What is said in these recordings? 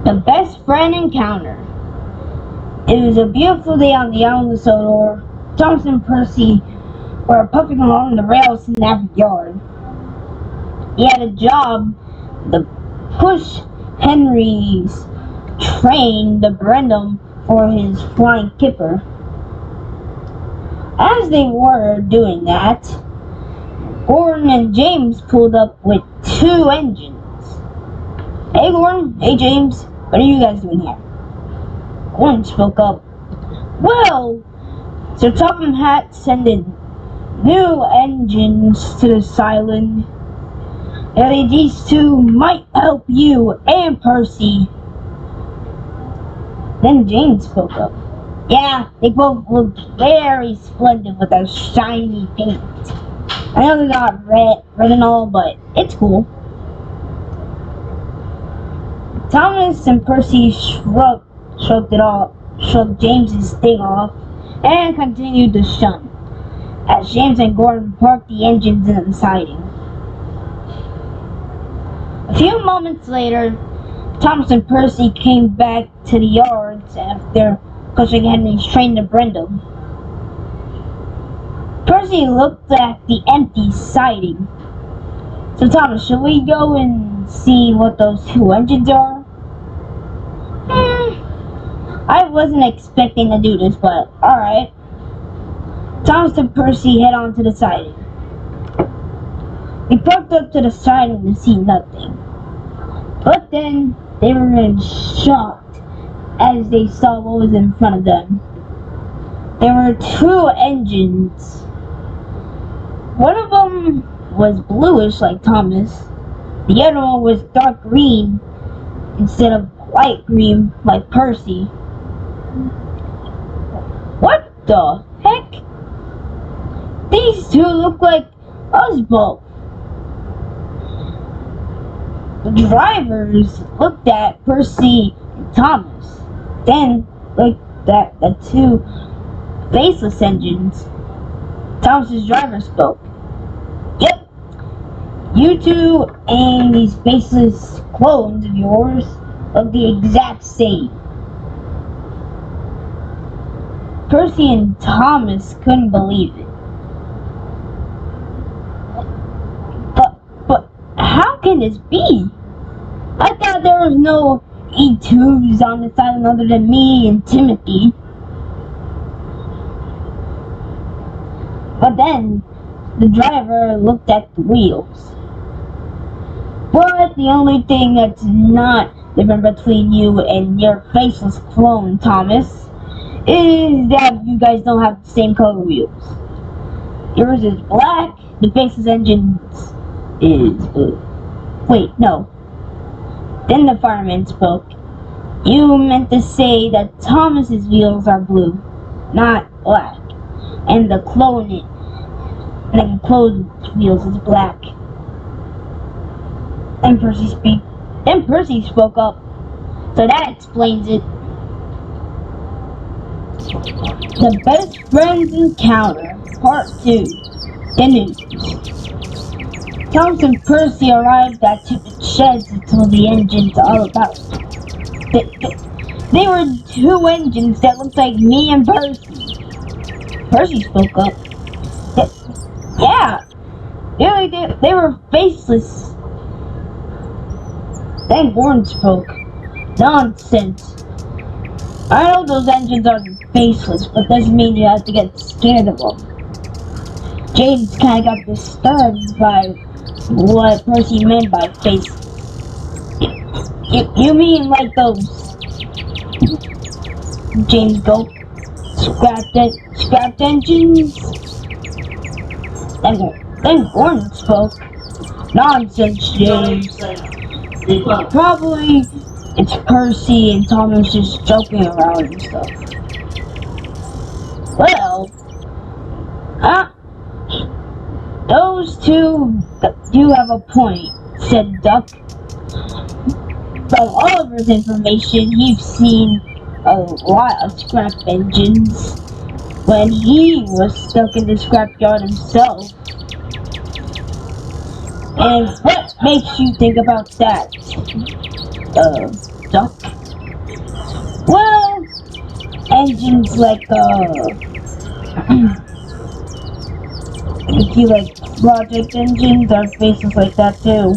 The best friend encounter. It was a beautiful day on the island of Sodor. Thomas and Percy were puffing along the rails in their yard. He had a job to push Henry's train to Brendam for his flying kipper. As they were doing that, Gordon and James pulled up with 2 engines. Hey Gordon, hey James, what are you guys doing here? Gordon spoke up. Well, Sir Topham Hatt sending new engines to this island. And these 2 might help you and Percy. Then James spoke up. Yeah, they both look very splendid with their shiny paint. I know they're not red and all, but it's cool. Thomas and Percy shrugged James's thing off, and continued to shun, as James and Gordon parked the engines in the siding. A few moments later, Thomas and Percy came back to the yards after pushing Henry's train to Brendam. Percy looked at the empty siding. So Thomas, should we go and see what those 2 engines are? I wasn't expecting to do this, but alright. Thomas and Percy head on to the siding. They parked up to the siding to see nothing. But then they were shocked as they saw what was in front of them. There were 2 engines. One of them was bluish like Thomas. The other one was dark green instead of light green like Percy. What the heck? These 2 look like us both. The drivers looked at Percy and Thomas, then looked at the 2 faceless engines. Thomas's driver spoke. Yep, you 2 and these faceless clones of yours look the exact same. Percy and Thomas couldn't believe it. But how can this be? I thought there was no E2s on this island other than me and Timothy. But then the driver looked at the wheels. But the only thing that's not different between you and your faceless clone, Thomas, is that you guys don't have the same color wheels. Yours is black, the faceless engines is blue. Wait, no. Then the fireman spoke. You meant to say that Thomas's wheels are blue, not black, and the clone's wheels is black. Then Percy spoke up. So that explains it. The Best Friends Encounter, Part 2. The news. Thomas and Percy arrived at the sheds and told the engines all about it. They were 2 engines that looked like me and Percy. Percy spoke up. Yeah, they were faceless. Then Gordon spoke. Nonsense. I know those engines are faceless, but doesn't mean you have to get scared of them. James kinda got disturbed by what Percy meant by faceless. You mean like those? James gulped. Scrapped engines? Then Gordon spoke. Nonsense, James. Probably it's Percy and Thomas just joking around and stuff. Well, those 2 do have a point, said Duck. From Oliver's information, he's seen a lot of scrap engines when he was stuck in the scrapyard himself. And what makes you think about that, Duck? engines like if you like project engines or faces like that too.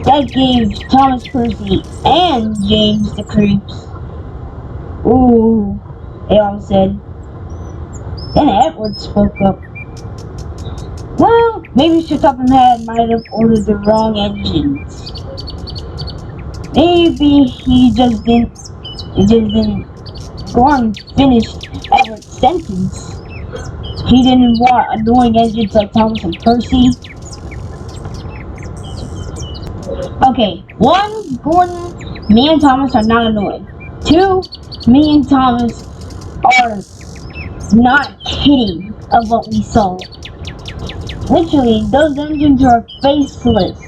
That gave Thomas Percy and James the creeps. Ooh, they all said. Then Edward spoke up. Well, maybe Sir Topham Hatt might have ordered the wrong engines. Maybe he just didn't go on finish Edward's sentence. He didn't want annoying engines like Thomas and Percy. Okay, 1, Gordon, me and Thomas are not annoying. 2, me and Thomas are not kidding of what we saw. Literally, those engines are faceless.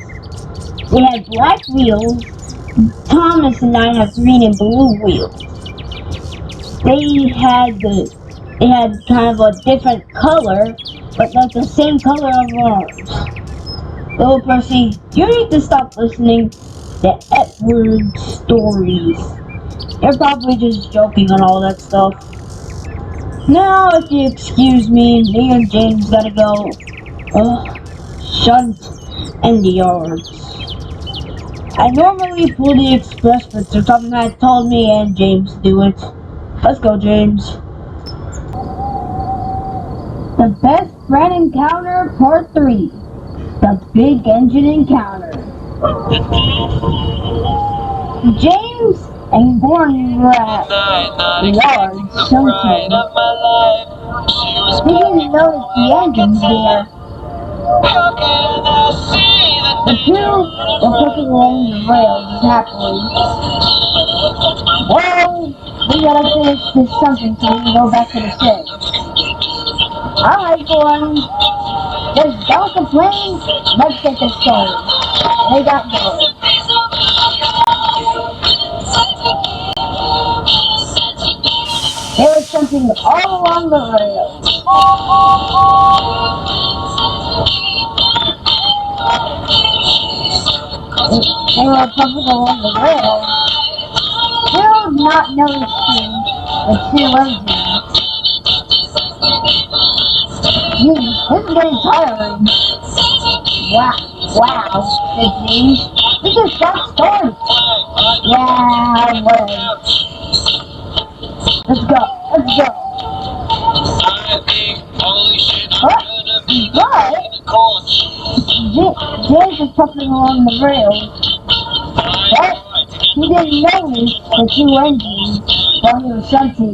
They had black wheels. Thomas and I have green and blue wheels. They had kind of a different color, but like the same color of ours. Little Percy, you need to stop listening to Edward stories. You're probably just joking on all that stuff. Now, if you excuse me and James gotta go. Shunt in the yards. I normally pull the express, but Sir Topham Hatt told me and James to do it. Let's go, James. The Best Friend Encounter Part 3. The Big Engine Encounter. James and Gordon were at the yard shunting. They didn't notice the engines there. The two were pushing along the rails happily. Well, we gotta finish this something so we can go back to the shed. Alright, Gordon. Just don't complain. Let's get this started. They got going. There was something all along the rails. They were pumping along the rails, still not noticing the two engines. Geez, this is getting tiring. Wow, said James. We just got started. Yeah, whatever. Let's go. James was puffing along the rails, but he didn't notice the two engines while he was shunting.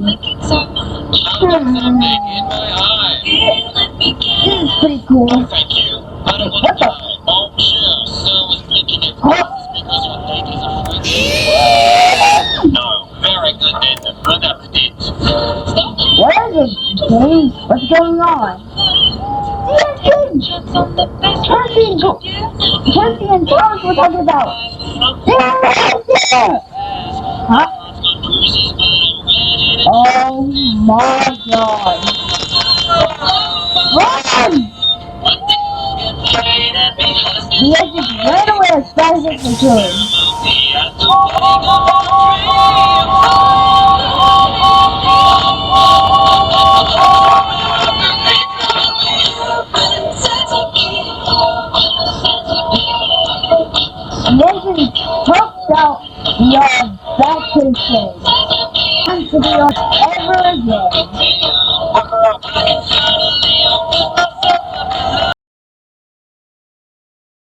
This is pretty cool. What the? Huh? What is it, James? What's going on? Percy and Thomas were talking about. Huh? Oh my God! Run! The engines ran away as fast as they could. The engine puffed out the yard back to the shed. Not to be on ever again.